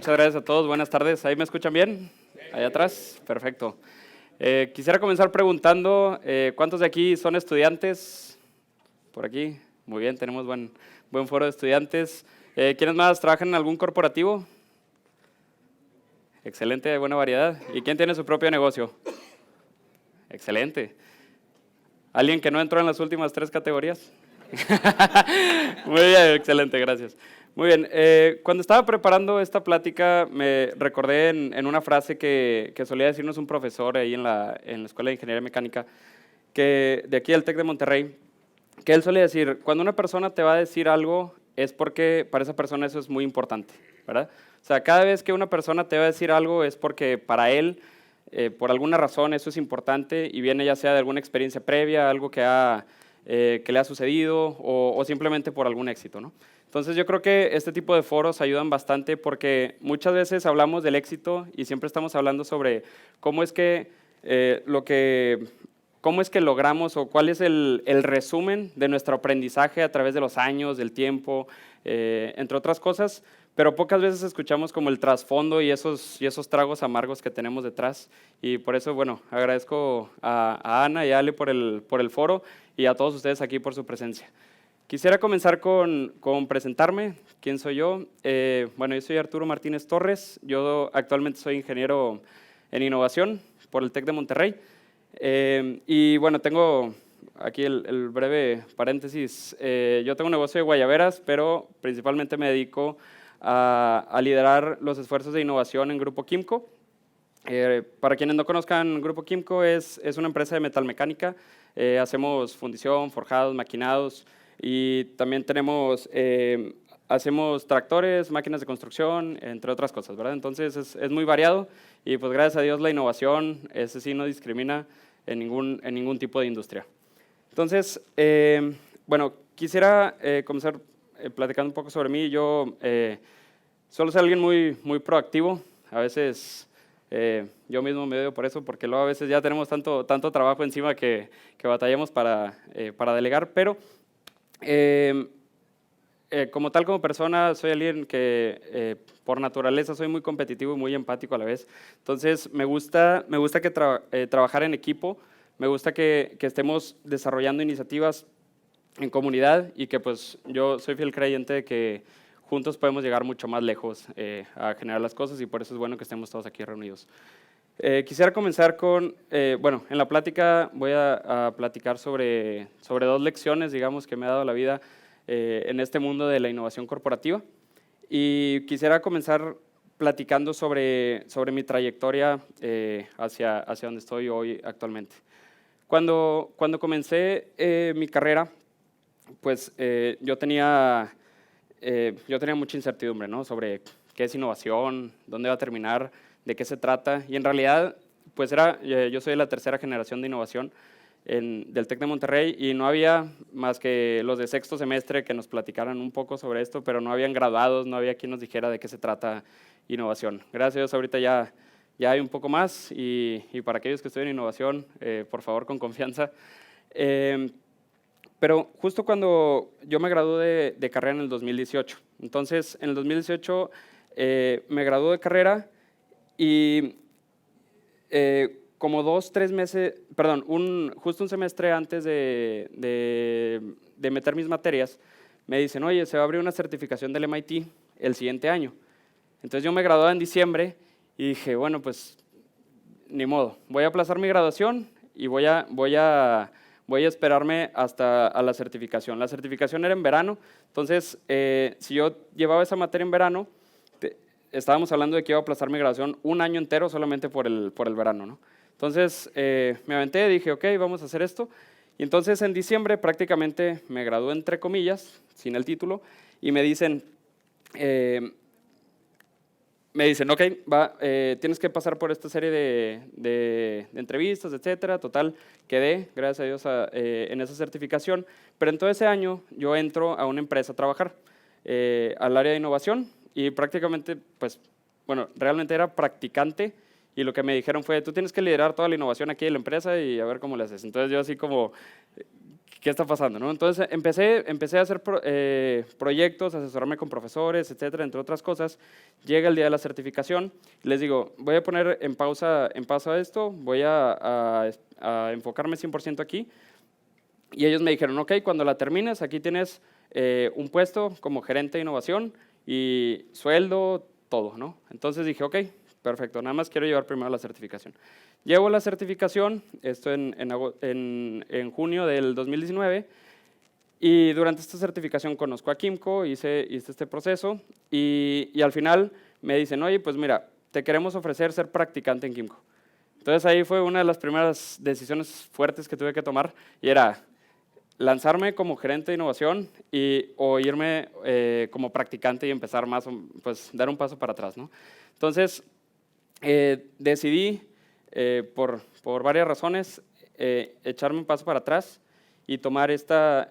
muchas gracias a todos. Buenas tardes. ¿Ahí me escuchan bien? Allá atrás. Perfecto. Quisiera comenzar preguntando, ¿cuántos de aquí son estudiantes? Por aquí. Muy bien, tenemos buen foro de estudiantes. ¿Quiénes más trabajan en algún corporativo? Excelente, buena variedad. ¿Y quién tiene su propio negocio? Excelente. ¿Alguien que no entró en las últimas 3 categorías? Muy bien, excelente, gracias. Muy bien, cuando estaba preparando esta plática me recordé en una frase que solía decirnos un profesor ahí en la Escuela de Ingeniería Mecánica, que de aquí del TEC de Monterrey, que él solía decir, cuando una persona te va a decir algo es porque para esa persona eso es muy importante, ¿verdad? O sea, cada vez que una persona te va a decir algo es porque para él, por alguna razón, eso es importante y viene ya sea de alguna experiencia previa, algo que le ha sucedido o simplemente por algún éxito, ¿no? Entonces yo creo que este tipo de foros ayudan bastante porque muchas veces hablamos del éxito y siempre estamos hablando sobre cómo es que cómo es que logramos o cuál es el resumen de nuestro aprendizaje a través de los años, del tiempo, entre otras cosas, pero pocas veces escuchamos como el trasfondo y esos tragos amargos que tenemos detrás. Y por eso, bueno, agradezco a Ana y a Ale por el foro y a todos ustedes aquí por su presencia. Quisiera comenzar con presentarme. ¿Quién soy yo? Bueno, yo soy Arturo Martínez Torres. Yo actualmente soy ingeniero en innovación por el TEC de Monterrey. Y bueno, tengo aquí el breve paréntesis. Yo tengo un negocio de guayaberas, pero principalmente me dedico a liderar los esfuerzos de innovación en Grupo Quimco. Para quienes no conozcan, Grupo Quimco es una empresa de metalmecánica. Hacemos fundición, forjados, maquinados y también hacemos tractores, máquinas de construcción, entre otras cosas, ¿verdad? Entonces es muy variado y pues gracias a Dios la innovación, ese sí no discrimina en ningún tipo de industria. Entonces, bueno, quisiera comenzar platicando un poco sobre mí. Yo suelo ser alguien muy proactivo. A veces yo mismo me odio por eso, porque luego a veces ya tenemos tanto trabajo encima que batallamos para delegar, pero como tal, como persona, soy alguien que por naturaleza soy muy competitivo y muy empático a la vez. Entonces, me gusta que trabajar en equipo, me gusta que estemos desarrollando iniciativas en comunidad y que pues yo soy fiel creyente de que juntos podemos llegar mucho más lejos a generar las cosas y por eso es bueno que estemos todos aquí reunidos. Quisiera comenzar con, bueno, en la plática voy a platicar sobre 2 lecciones, digamos, que me ha dado la vida en este mundo de la innovación corporativa. Y quisiera comenzar platicando sobre mi trayectoria hacia donde estoy hoy actualmente. Cuando comencé mi carrera, pues yo tenía mucha incertidumbre, ¿no? Sobre qué es innovación, dónde va a terminar, de qué se trata. Y en realidad, pues yo soy de la 3ª generación de innovación del TEC de Monterrey y no había más que los de 6º semestre que nos platicaran un poco sobre esto, pero no habían graduados, no había quien nos dijera de qué se trata innovación. Gracias a Dios, ahorita ya hay un poco más y para aquellos que estudian innovación, por favor, con confianza. Pero justo cuando yo me gradué de carrera en el 2018, entonces en el 2018 me gradué de carrera y como 2-3 meses, perdón, justo un semestre antes de meter mis materias, me dicen, oye, se va a abrir una certificación del MIT el siguiente año. Entonces yo me gradué en diciembre y dije, bueno, pues ni modo, voy a aplazar mi graduación y voy a esperarme hasta a la certificación. La certificación era en verano, entonces si yo llevaba esa materia en verano, estábamos hablando de que iba a aplazar mi graduación un año entero solamente por el verano, ¿no? Entonces me aventé, dije, ok, vamos a hacer esto. Y entonces en diciembre prácticamente me gradué entre comillas, sin el título, y me dicen, ok, tienes que pasar por esta serie de entrevistas, etcétera. Total, quedé, gracias a Dios, en esa certificación. Pero en todo ese año yo entro a una empresa a trabajar, al área de innovación, y prácticamente, pues, bueno, realmente era practicante, y lo que me dijeron fue, tú tienes que liderar toda la innovación aquí en la empresa y a ver cómo le haces. Entonces yo así como, ¿qué está pasando? ¿No? Entonces empecé a hacer proyectos, asesorarme con profesores, etcétera, entre otras cosas. Llega el día de la certificación, y les digo, voy a poner en pausa esto, voy a enfocarme 100% aquí. Y ellos me dijeron, ok, cuando la termines, aquí tienes un puesto como gerente de innovación y sueldo, todo, ¿no? Entonces dije, ok, perfecto, nada más quiero llevar primero la certificación. Llevo la certificación, esto en junio del 2019, y durante esta certificación conozco a Kimco, hice este proceso, y al final me dicen, oye, pues mira, te queremos ofrecer ser practicante en Kimco. Entonces ahí fue una de las primeras decisiones fuertes que tuve que tomar, y era lanzarme como gerente de innovación o irme como practicante y empezar más, pues dar un paso para atrás, ¿no? Entonces, decidí, por varias razones, echarme un paso para atrás y tomar esta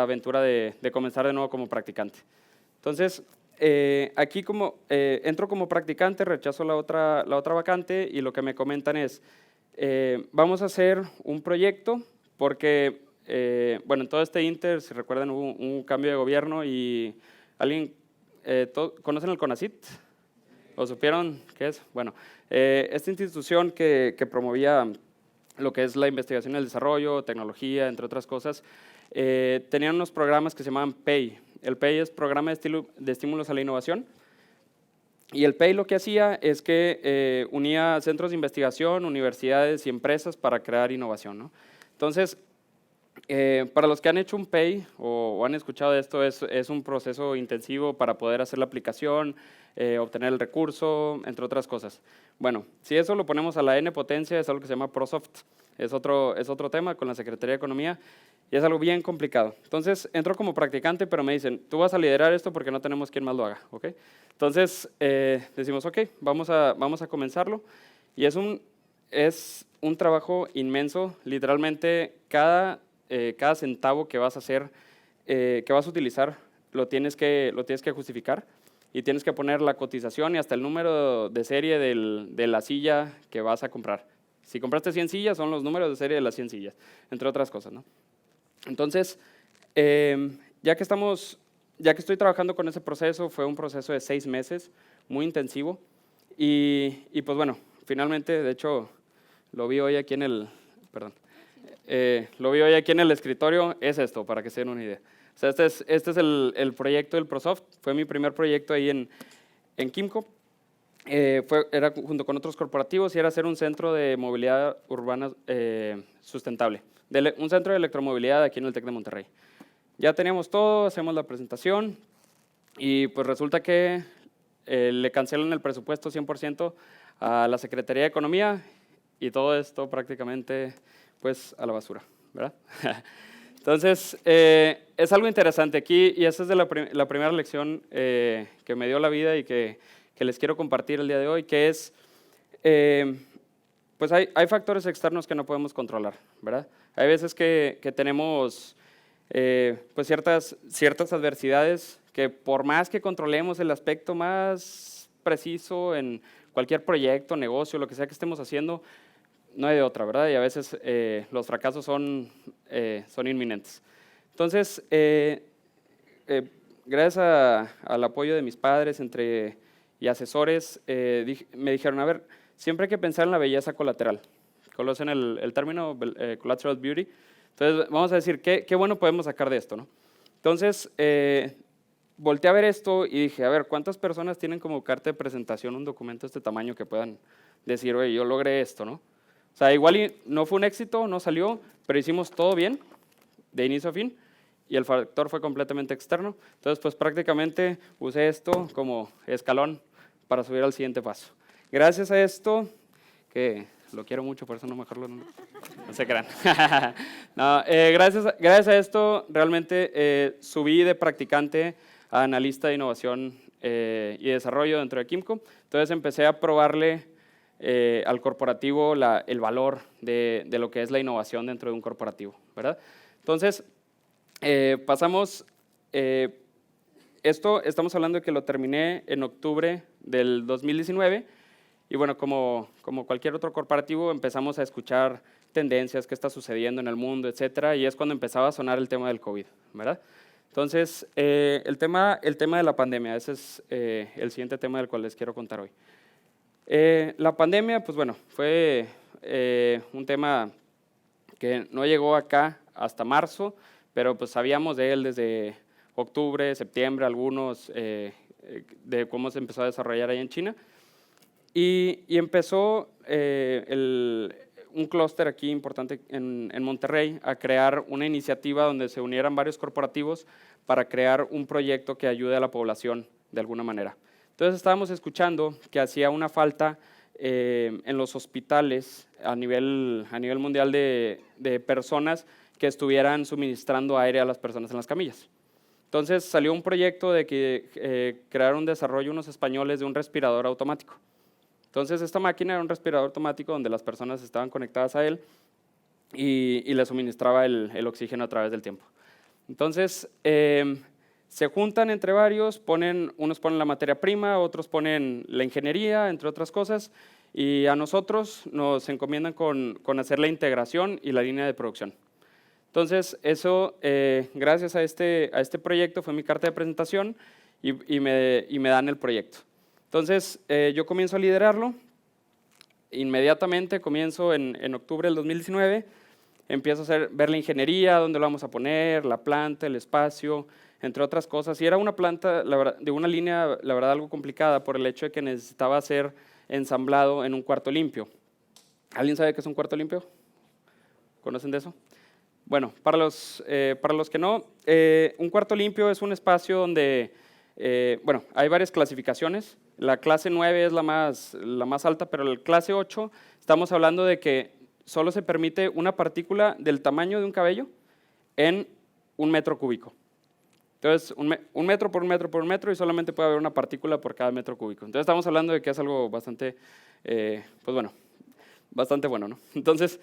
aventura de comenzar de nuevo como practicante. Entonces, aquí entro como practicante, rechazo la otra vacante, y lo que me comentan es, vamos a hacer un proyecto porque, bueno, en todo este inter, si recuerdan, hubo un cambio de gobierno y alguien, ¿conocen el CONACYT? ¿O supieron qué es? Bueno, esta institución que promovía lo que es la investigación y el desarrollo, tecnología, entre otras cosas, tenían unos programas que se llamaban PEI. El PEI es Programa de Estímulos a la Innovación. Y el PEI lo que hacía es que unía centros de investigación, universidades y empresas para crear innovación, ¿no? Entonces, para los que han hecho un PEI o han escuchado de esto, es un proceso intensivo para poder hacer la aplicación, obtener el recurso, entre otras cosas. Bueno, si eso lo ponemos a la N potencia, es algo que se llama ProSoft. Es otro tema con la Secretaría de Economía y es algo bien complicado. Entonces, entro como practicante, pero me dicen, tú vas a liderar esto porque no tenemos quien más lo haga, ¿ok? Entonces, decimos, ok, vamos a comenzarlo. Y es un trabajo inmenso, literalmente cada centavo que vas a hacer, que vas a utilizar, lo tienes que justificar y tienes que poner la cotización y hasta el número de serie de la silla que vas a comprar. Si compraste 100 sillas, son los números de serie de las 100 sillas, entre otras cosas, ¿no? Entonces, ya que estoy trabajando con ese proceso, fue un proceso de 6 meses, muy intensivo, y pues bueno, finalmente, de hecho, lo vi hoy aquí en el escritorio, es esto, para que se den una idea. O sea, este es el proyecto del ProSoft, fue mi primer proyecto ahí en Kimco. Era junto con otros corporativos y era hacer un centro de movilidad urbana sustentable, un centro de electromovilidad aquí en el TEC de Monterrey. Ya teníamos todo, hacemos la presentación y pues resulta que le cancelan el presupuesto 100% a la Secretaría de Economía y todo esto prácticamente pues a la basura, ¿verdad? Entonces, es algo interesante aquí y esa es la primera lección que me dio la vida y que les quiero compartir el día de hoy, que es, pues hay factores externos que no podemos controlar, ¿verdad? Hay veces que tenemos pues ciertas adversidades que por más que controlemos el aspecto más preciso en cualquier proyecto, negocio, lo que sea que estemos haciendo, no hay de otra, ¿verdad? Y a veces los fracasos son inminentes. Entonces, gracias al apoyo de mis padres y asesores, me dijeron, a ver, siempre hay que pensar en la belleza colateral. ¿Conocen el término collateral beauty? Entonces, vamos a decir, ¿qué bueno podemos sacar de esto, ¿no? Entonces, volteé a ver esto y dije, a ver, ¿cuántas personas tienen como carta de presentación un documento de este tamaño que puedan decir, oye, yo logré esto, ¿no? O sea, igual no fue un éxito, no salió, pero hicimos todo bien, de inicio a fin, y el factor fue completamente externo. Entonces, pues prácticamente usé esto como escalón para subir al siguiente paso. Gracias a esto, que lo quiero mucho, por eso no se crean. No, gracias a esto, realmente subí de practicante a analista de innovación y desarrollo dentro de Kimco. Entonces, empecé a probarle al corporativo el valor de lo que es la innovación dentro de un corporativo, ¿verdad? Entonces, pasamos, estamos hablando de que lo terminé en octubre del 2019 Y bueno, como cualquier otro corporativo, empezamos a escuchar tendencias, qué está sucediendo en el mundo, etcétera, y es cuando empezaba a sonar el tema del COVID, ¿verdad? Entonces, el tema de la pandemia, ese es el siguiente tema del cual les quiero contar hoy. La pandemia, pues bueno, fue un tema que no llegó acá hasta marzo, pero pues sabíamos de él desde octubre, septiembre, algunos, de cómo se empezó a desarrollar ahí en China. Y empezó un clúster aquí importante en Monterrey a crear una iniciativa donde se unieran varios corporativos para crear un proyecto que ayude a la población de alguna manera. Entonces estábamos escuchando que hacía una falta en los hospitales a nivel mundial de personas que estuvieran suministrando aire a las personas en las camillas. Entonces salió un proyecto de que crearon desarrollo unos españoles de un respirador automático. Entonces esta máquina era un respirador automático donde las personas estaban conectadas a él y le suministraba el oxígeno a través del tiempo. Entonces se juntan entre varios, unos ponen la materia prima, otros ponen la ingeniería, entre otras cosas, y a nosotros nos encomiendan con hacer la integración y la línea de producción. Entonces eso, gracias a este proyecto, fue mi carta de presentación y me dan el proyecto. Entonces, yo comienzo a liderarlo, inmediatamente comienzo en octubre del 2019, empiezo a ver la ingeniería, dónde lo vamos a poner, la planta, el espacio, entre otras cosas. Y era una planta de una línea, la verdad, algo complicada por el hecho de que necesitaba ser ensamblado en un cuarto limpio. ¿Alguien sabe qué es un cuarto limpio? ¿Conocen de eso? Bueno, para los que no, un cuarto limpio es un espacio donde, bueno, hay varias clasificaciones. La clase 9 es la más alta, pero la clase 8 estamos hablando de que solo se permite una partícula del tamaño de un cabello en 1 metro cúbico. Entonces, un metro por un metro por un metro y solamente puede haber una partícula por cada metro cúbico. Entonces, estamos hablando de que es algo bastante, pues bueno, bastante bueno, ¿no? Entonces,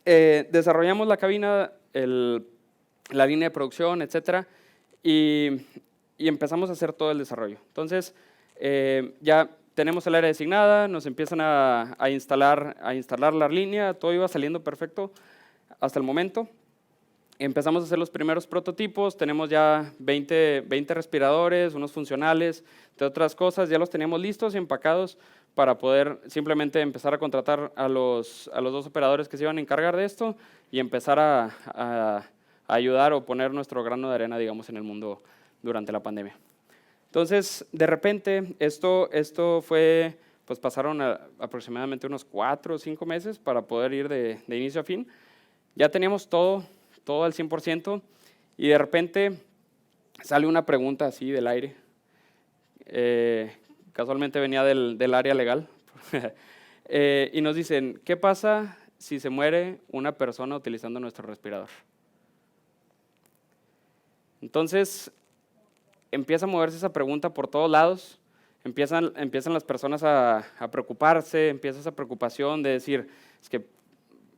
desarrollamos la cabina, la línea de producción, etcétera, y empezamos a hacer todo el desarrollo. Entonces, ya tenemos el área designada, nos empiezan a instalar la línea, todo iba saliendo perfecto hasta el momento. Empezamos a hacer los primeros prototipos, tenemos ya 20 respiradores, unos funcionales, de otras cosas, ya los teníamos listos y empacados para poder simplemente empezar a contratar a los 2 operadores que se iban a encargar de esto y empezar a ayudar o poner nuestro grano de arena, digamos, en el mundo durante la pandemia. Entonces, de repente, esto fue, pues pasaron aproximadamente unos 4 o 5 meses para poder ir de inicio a fin. Ya teníamos todo al 100%, y de repente sale una pregunta así del aire. Casualmente venía del área legal. Y nos dicen, ¿qué pasa si se muere una persona utilizando nuestro respirador? Entonces, empieza a moverse esa pregunta por todos lados, empiezan las personas a preocuparse, empieza esa preocupación de decir, es que,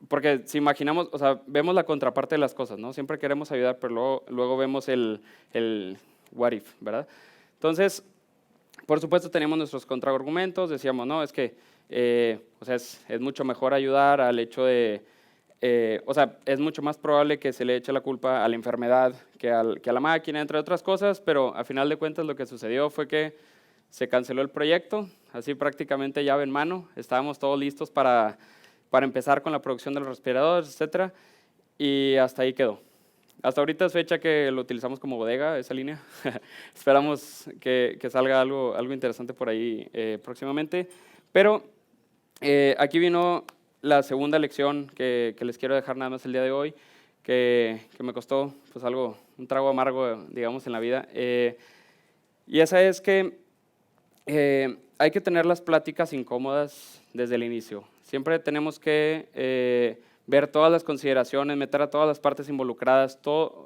porque si imaginamos, o sea, vemos la contraparte de las cosas, ¿no? Siempre queremos ayudar, pero luego vemos el what if, ¿verdad? Entonces, por supuesto, teníamos nuestros contraargumentos, decíamos, no, es que, o sea, es mucho mejor ayudar al hecho de, o sea, es mucho más probable que se le eche la culpa a la enfermedad que a la máquina, entre otras cosas, pero a final de cuentas lo que sucedió fue que se canceló el proyecto, así prácticamente llave en mano, estábamos todos listos para empezar con la producción de los respiradores, etcétera, y hasta ahí quedó. Hasta ahorita es fecha que lo utilizamos como bodega, esa línea. Esperamos que salga algo interesante por ahí próximamente. Pero aquí vino la segunda lección que les quiero dejar nada más el día de hoy, que me costó pues un trago amargo, digamos, en la vida. Y esa es que hay que tener las pláticas incómodas desde el inicio. Siempre tenemos que ver todas las consideraciones, meter a todas las partes involucradas,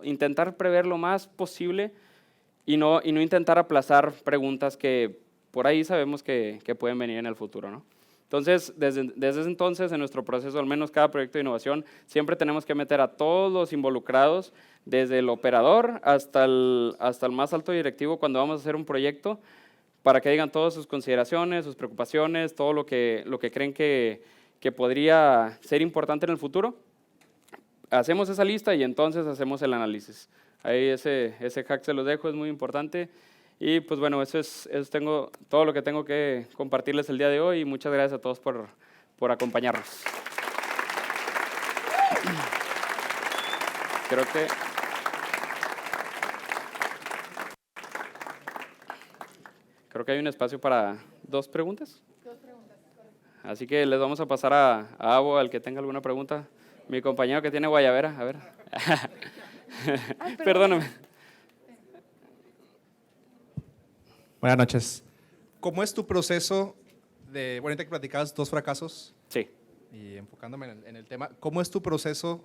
intentar prever lo más posible y no intentar aplazar preguntas que por ahí sabemos que pueden venir en el futuro, ¿no? Entonces, desde ese entonces, en nuestro proceso, al menos cada proyecto de innovación, siempre tenemos que meter a todos los involucrados, desde el operador hasta el más alto directivo cuando vamos a hacer un proyecto, para que digan todas sus consideraciones, sus preocupaciones, todo lo que creen que podría ser importante en el futuro. Hacemos esa lista y entonces hacemos el análisis. Ahí ese hack se los dejo, es muy importante. Y pues bueno, eso tengo todo lo que tengo que compartirles el día de hoy y muchas gracias a todos por acompañarnos. Creo que hay un espacio para 2 preguntas. Así que les vamos a pasar a Abo, al que tenga alguna pregunta. Mi compañero que tiene guayabera, a ver. Ay, Perdóname. Buenas noches. ¿Cómo es tu proceso de, bueno, ahorita que platicabas 2 fracasos Sí. y enfocándome en el tema, ¿cómo es tu proceso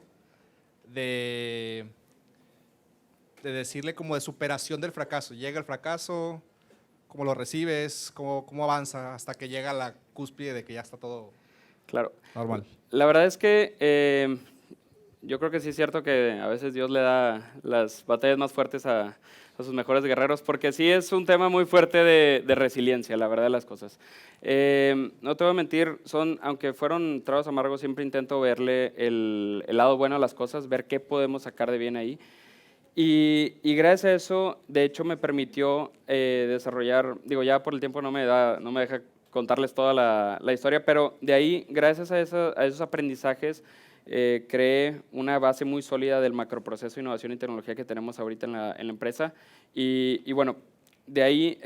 de decirle como de superación del fracaso? Llega el fracaso, ¿cómo lo recibes? ¿Cómo avanza hasta que llega a la cúspide de que ya está todo Claro. normal? La verdad es que yo creo que sí es cierto que a veces Dios le da las batallas más fuertes a sus mejores guerreros, porque sí es un tema muy fuerte de resiliencia, la verdad de las cosas. No te voy a mentir, aunque fueron tragos amargos, siempre intento verle el lado bueno a las cosas, ver qué podemos sacar de bien ahí. Y gracias a eso, de hecho, me permitió desarrollar, digo, ya por el tiempo no me deja contarles toda la historia, pero de ahí, gracias a esos aprendizajes, creé una base muy sólida del macroproceso de innovación y tecnología que tenemos ahorita en la empresa. Y bueno, de ahí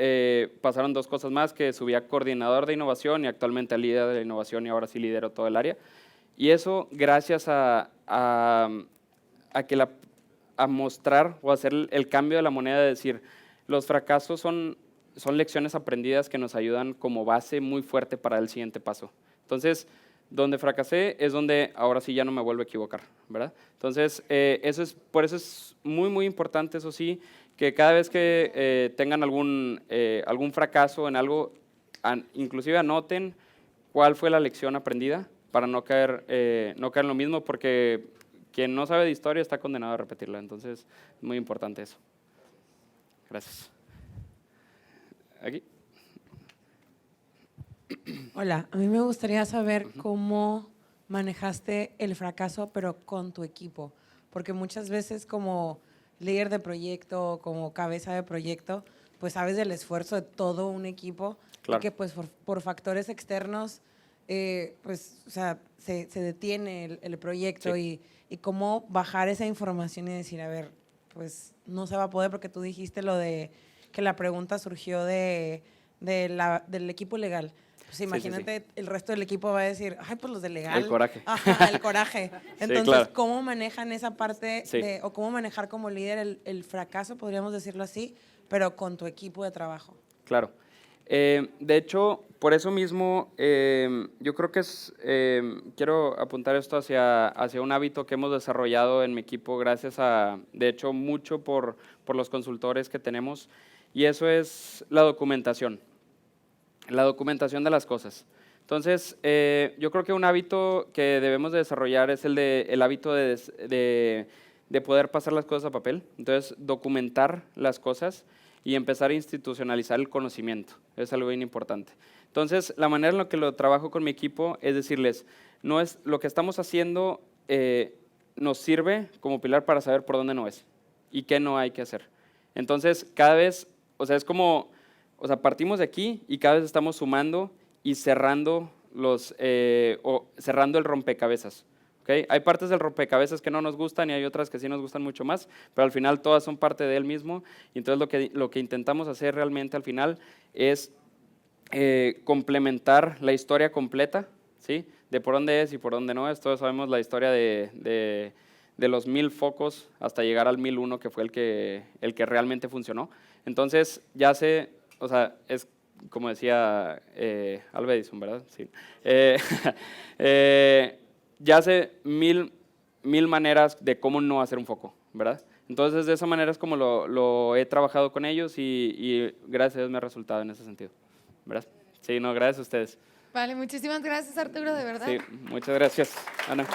pasaron 2 cosas más, que subí a coordinador de innovación y actualmente a líder de innovación y ahora sí lidero todo el área. Y eso gracias a mostrar o hacer el cambio de la moneda de decir, los fracasos son lecciones aprendidas que nos ayudan como base muy fuerte para el siguiente paso. Entonces, donde fracasé es donde ahora sí ya no me vuelvo a equivocar, ¿verdad? Entonces, por eso es muy, muy importante, eso sí, que cada vez que tengan algún fracaso en algo, inclusive anoten cuál fue la lección aprendida para no caer en lo mismo, porque quien no sabe de historia está condenado a repetirla. Entonces, es muy importante eso. Gracias. Aquí. Hola, a mí me gustaría saber cómo manejaste el fracaso, pero con tu equipo, porque muchas veces como líder de proyecto, como cabeza de proyecto, pues sabes del esfuerzo de todo un equipo, Claro. y que pues por factores externos, pues, o sea, se detiene el proyecto. Sí. Y cómo bajar esa información y decir, a ver, pues no se va a poder, porque tú dijiste lo de que la pregunta surgió del equipo legal. Pues imagínate, el resto del equipo va a decir, ay, pues los de legal. El coraje. Ajá, el coraje. Entonces, claro. ¿cómo manejan esa parte Sí. o cómo manejar como líder el fracaso, podríamos decirlo así, pero con tu equipo de trabajo? Claro. De hecho, por eso mismo, yo creo que quiero apuntar esto hacia un hábito que hemos desarrollado en mi equipo gracias de hecho, mucho por los consultores que tenemos, y eso es la documentación de las cosas. Entonces, yo creo que un hábito que debemos de desarrollar es el hábito de poder pasar las cosas a papel. Entonces, documentar las cosas y empezar a institucionalizar el conocimiento. Es algo bien importante. Entonces, la manera en la que lo trabajo con mi equipo es decirles, no es lo que estamos haciendo nos sirve como pilar para saber por dónde no es y qué no hay que hacer. Entonces, cada vez, o sea, es como, o sea, partimos de aquí y cada vez estamos sumando y cerrando cerrando el rompecabezas. ¿Okay? Hay partes del rompecabezas que no nos gustan y hay otras que sí nos gustan mucho más, pero al final todas son parte de él mismo. Y entonces lo que intentamos hacer realmente al final es complementar la historia completa, ¿sí? De por dónde es y por dónde no es. Todos sabemos la historia de los 1000 focos hasta llegar al 1001, que fue el que realmente funcionó. Entonces, o sea, es como decía Alva Edison, ¿verdad? Sí. Ya sé 1000 maneras de cómo no hacer un foco, ¿verdad? Entonces, de esa manera es como lo he trabajado con ellos y gracias a Dios me ha resultado en ese sentido, ¿verdad? Sí, no, gracias a ustedes. Vale, muchísimas gracias, Arturo, de verdad. Sí, muchas gracias, Ana.